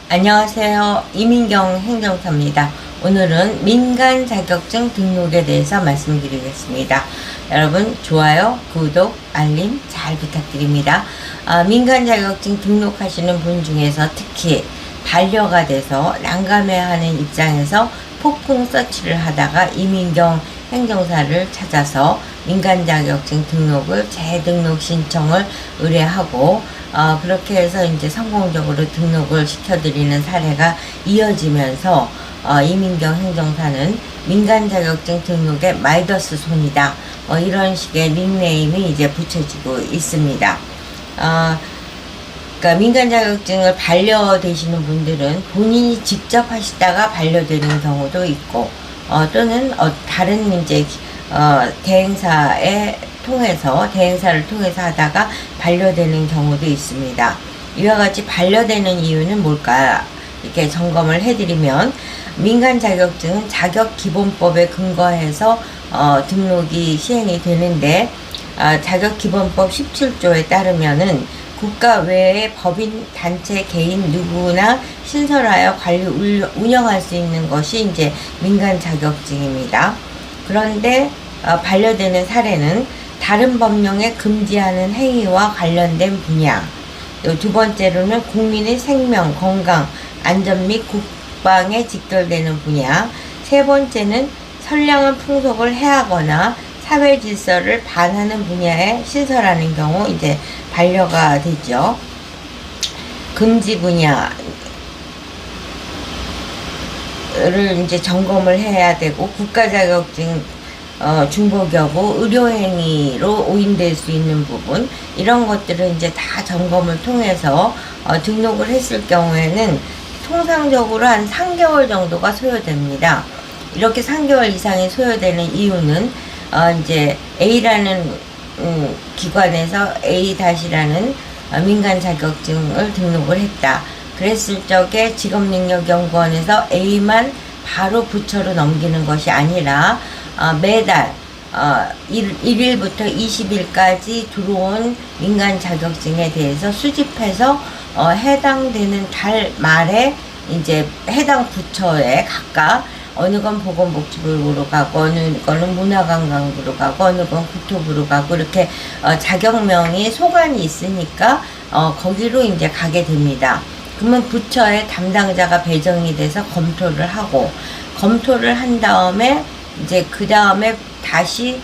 안녕하세요. 이민경 행정사입니다. 오늘은 민간 자격증 등록에 대해서 말씀드리겠습니다. 여러분 좋아요, 구독, 알림 잘 부탁드립니다. 민간 자격증 등록하시는 분 중에서 특히 반려가 돼서 난감해하는 입장에서 폭풍 서치를 하다가 이민경 행정사를 찾아서 민간 자격증 등록을 재등록 신청을 의뢰하고 그렇게 해서 이제 성공적으로 등록을 시켜드리는 사례가 이어지면서 이민경 행정사는 민간 자격증 등록의 마이더스 손이다. 이런 식의 닉네임이 이제 붙여지고 있습니다. 그러니까 민간 자격증을 반려되시는 분들은 본인이 직접 하시다가 반려되는 경우도 있고, 또는 다른 이제 대행사를 통해서 하다가 반려되는 경우도 있습니다. 이와 같이 반려되는 이유는 뭘까? 이렇게 점검을 해드리면, 민간 자격증은 자격기본법에 근거해서 등록이 시행이 되는데, 자격기본법 17조에 따르면은 국가 외의 법인, 단체, 개인 누구나 신설하여 관리, 운영할 수 있는 것이 이제 민간 자격증입니다. 그런데 반려되는 사례는 다른 법령에 금지하는 행위와 관련된 분야, 두 번째로는 국민의 생명, 건강, 안전 및 국방에 직결되는 분야, 세 번째는 선량한 풍속을 해하거나 사회 질서를 반하는 분야에 신설하는 경우 이제 반려가 되죠. 금지 분야를 이제 점검을 해야 되고, 국가 자격증 중복 여부, 의료행위로 오인될 수 있는 부분, 이런 것들은 이제 다 점검을 통해서 등록을 했을 경우에는 통상적으로 한 3개월 정도가 소요됩니다. 이렇게 3개월 이상이 소요되는 이유는 이제 A라는 기관에서 A-라는 민간 자격증을 등록을 했다. 그랬을 적에 직업능력연구원에서 A만 바로 부처로 넘기는 것이 아니라 매달 1일부터 20일까지 들어온 민간 자격증에 대해서 수집해서 해당되는 달 말에 이제 해당 부처에 각각 어느 건 보건복지부로 가고, 어느 거는 문화관광부로 가고, 어느 건 국토부로 가고, 이렇게 자격명이 소관이 있으니까 거기로 이제 가게 됩니다. 그러면 부처의 담당자가 배정이 돼서 검토를 하고, 검토를 한 다음에 이제 그 다음에 다시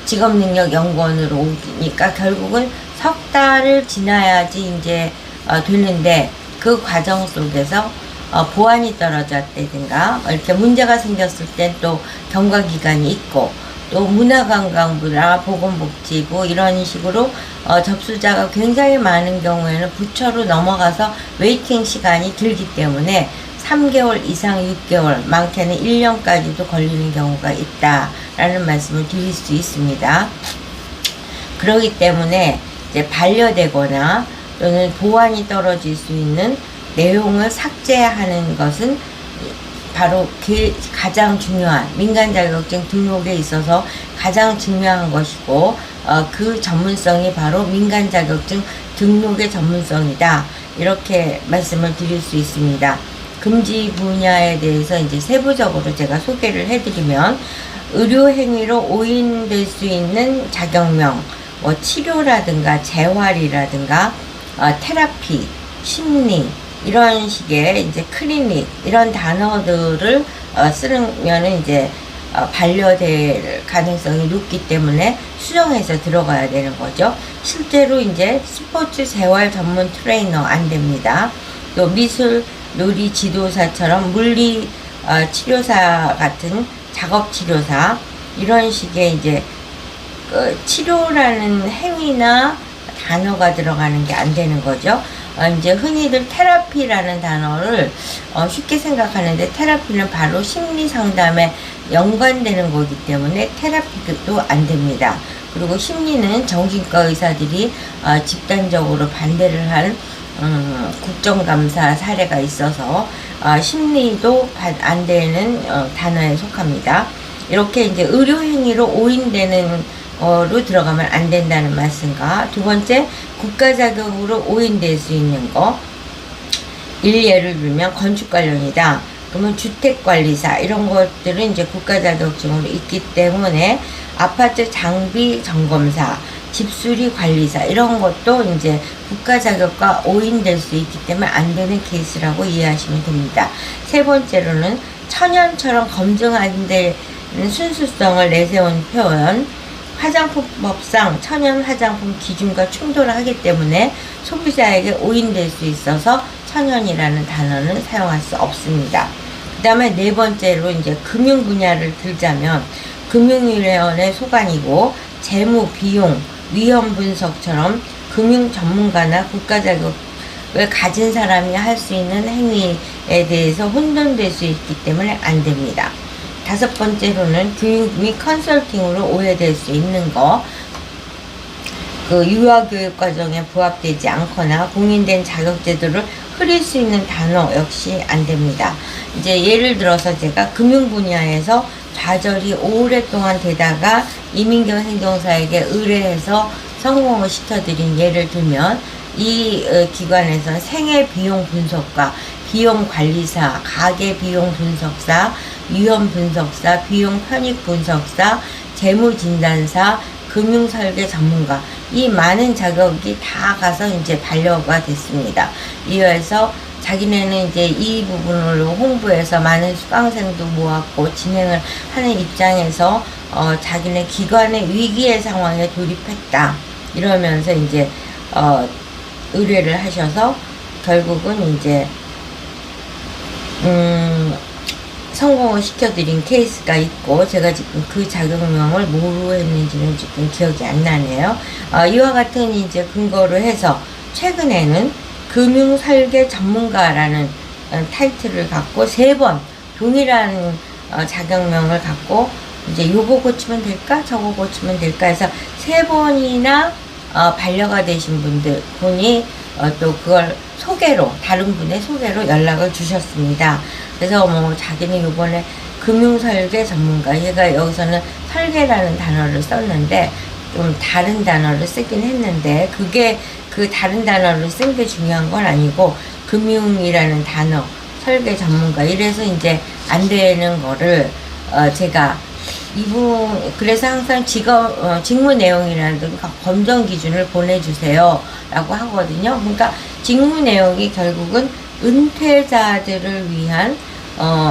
직업능력연구원으로 오니까 결국은 석 달을 지나야지 이제 되는데, 그 과정 속에서 보안이 떨어졌다든가 이렇게 문제가 생겼을 땐 또 경과기간이 있고, 또 문화관광부나 보건복지부 이런 식으로 접수자가 굉장히 많은 경우에는 부처로 넘어가서 웨이팅 시간이 들기 때문에 3개월 이상 6개월, 많게는 1년까지도 걸리는 경우가 있다라는 말씀을 드릴 수 있습니다. 그렇기 때문에 이제 반려되거나 또는 보안이 떨어질 수 있는 내용을 삭제하는 것은 바로 가장 중요한, 민간 자격증 등록에 있어서 가장 중요한 것이고, 그 전문성이 바로 민간 자격증 등록의 전문성이다. 이렇게 말씀을 드릴 수 있습니다. 금지 분야에 대해서 이제 세부적으로 제가 소개를 해드리면, 의료행위로 오인될 수 있는 자격명, 치료라든가 재활이라든가 테라피, 심리, 이런 식의 이제 클리닉, 이런 단어들을 쓰면은 이제 반려될 가능성이 높기 때문에 수정해서 들어가야 되는 거죠. 실제로 이제 스포츠 재활 전문 트레이너 안 됩니다. 또 미술 놀이 지도사처럼 물리 치료사 같은 작업 치료사, 이런 식의 이제 치료라는 행위나 단어가 들어가는 게 안 되는 거죠. 이제 흔히들 테라피라는 단어를 쉽게 생각하는데, 테라피는 바로 심리 상담에 연관되는 거기 때문에 테라피도 안 됩니다. 그리고 심리는 정신과 의사들이 집단적으로 반대를 한 국정감사 사례가 있어서 심리도 안 되는 단어에 속합니다. 이렇게 이제 의료행위로 오인되는 로 들어가면 안 된다는 말씀과, 두 번째 국가 자격으로 오인될 수 있는 거, 예를 들면 건축 관련이다. 그러면 주택관리사 이런 것들은 이제 국가 자격증으로 있기 때문에 아파트 장비 점검사, 집수리 관리사 이런 것도 이제 국가 자격과 오인될 수 있기 때문에 안 되는 케이스라고 이해하시면 됩니다. 세 번째로는 천연처럼 검증 안 되는 순수성을 내세운 표현, 화장품법상 천연 화장품 기준과 충돌하기 때문에 소비자에게 오인될 수 있어서 천연이라는 단어는 사용할 수 없습니다. 그 다음에 네 번째로 이제 금융 분야를 들자면 금융위원회 소관이고 재무, 비용, 위험 분석처럼 금융 전문가나 국가 자격을 가진 사람이 할 수 있는 행위에 대해서 혼돈될 수 있기 때문에 안 됩니다. 다섯 번째로는 교육 및 컨설팅으로 오해될 수 있는 거, 그 유아교육 과정에 부합되지 않거나 공인된 자격제도를 흐릴 수 있는 단어 역시 안 됩니다. 이제 예를 들어서 제가 금융 분야에서 좌절이 오랫동안 되다가 이민경 행정사에게 의뢰해서 성공을 시켜드린 예를 들면 이 기관에서는 생애 비용 분석가, 비용 관리사, 가계 비용 분석사, 위험 분석사, 비용 편익 분석사, 재무 진단사, 금융 설계 전문가 이 많은 자격이 다 가서 이제 반려가 됐습니다. 이어서 자기네는 이제 이 부분으로 홍보해서 많은 수강생도 모았고 진행을 하는 입장에서 자기네 기관의 위기의 상황에 돌입했다 이러면서 이제 의뢰를 하셔서 결국은 이제 성공을 시켜드린 케이스가 있고 제가 지금 그 자격명을 뭐로 했는지는 지금 기억이 안 나네요. 이와 같은 이제 근거로 해서 최근에는 금융설계 전문가라는 타이틀을 갖고 3번 동일한 자격명을 갖고 이제 요거 고치면 될까 저거 고치면 될까 해서 3번이나 반려가 되신 분이 또 그걸 소개로 다른 분의 소개로 연락을 주셨습니다. 그래서 뭐 자기는 요번에 금융설계 전문가, 얘가 여기서는 설계라는 단어를 썼는데 좀 다른 단어를 쓰긴 했는데 그게 그 다른 단어를 쓴 게 중요한 건 아니고 금융이라는 단어, 설계 전문가 이래서 이제 안 되는 거를 제가 그래서 항상 직무 내용이라든가 검정 기준을 보내주세요 라고 하거든요. 그러니까 직무 내용이 결국은 은퇴자들을 위한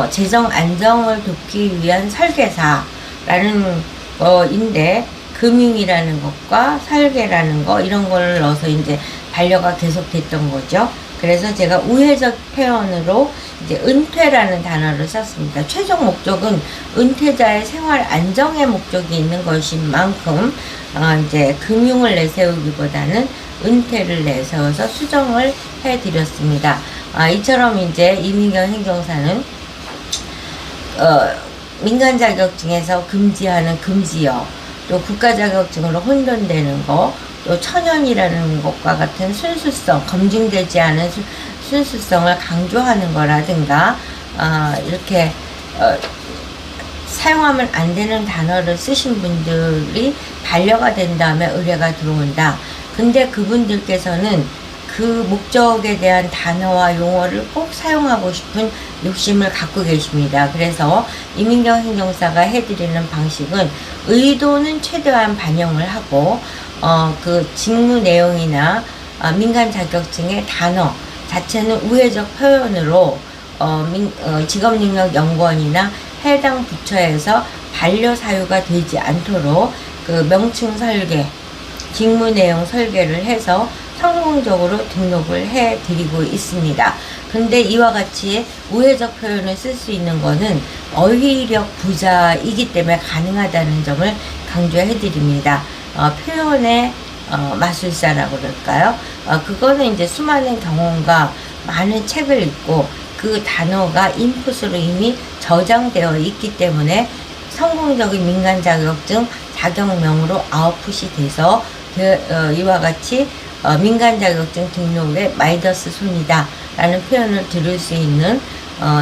재정 안정을 돕기 위한 설계사라는 거인데 금융이라는 것과 설계라는 거 이런 걸 넣어서 이제 반려가 계속 됐던 거죠. 그래서 제가 우회적 표현으로 이제 은퇴라는 단어를 썼습니다. 최종 목적은 은퇴자의 생활 안정의 목적이 있는 것인 만큼 이제 금융을 내세우기보다는 은퇴를 내세워서 수정을 해드렸습니다. 이처럼 이제 이민경 행정사는 민간 자격증에서 금지하는 금지어, 또 국가 자격증으로 혼돈되는 거, 또 천연이라는 것과 같은 순수성, 검증되지 않은 순수성을 강조하는 거라든가 이렇게 사용하면 안 되는 단어를 쓰신 분들이 반려가 된 다음에 의뢰가 들어온다. 근데 그분들께서는 그 목적에 대한 단어와 용어를 꼭 사용하고 싶은 욕심을 갖고 계십니다. 그래서 이민경 행정사가 해드리는 방식은 의도는 최대한 반영을 하고 그 직무 내용이나 민간 자격증의 단어 자체는 우회적 표현으로 직업능력연구원이나 해당 부처에서 반려 사유가 되지 않도록 그 명칭 설계, 직무 내용 설계를 해서 성공적으로 등록을 해 드리고 있습니다. 근데 이와 같이 우회적 표현을 쓸 수 있는 거는 어휘력 부자이기 때문에 가능하다는 점을 강조해 드립니다. 표현의 마술사라고 그럴까요? 그거는 이제 수많은 경험과 많은 책을 읽고 그 단어가 인풋으로 이미 저장되어 있기 때문에 성공적인 민간 자격증 자격명으로 아웃풋이 돼서 이와 같이 민간 자격증 등록에 마이더스 손이다 라는 표현을 들을 수 있는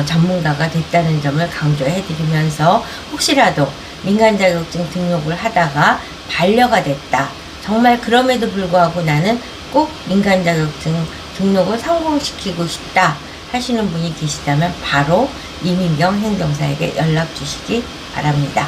전문가가 됐다는 점을 강조해 드리면서 혹시라도 민간 자격증 등록을 하다가 반려가 됐다, 정말 그럼에도 불구하고 나는 꼭 민간 자격증 등록을 성공시키고 싶다 하시는 분이 계시다면 바로 이민경 행정사에게 연락 주시기 바랍니다.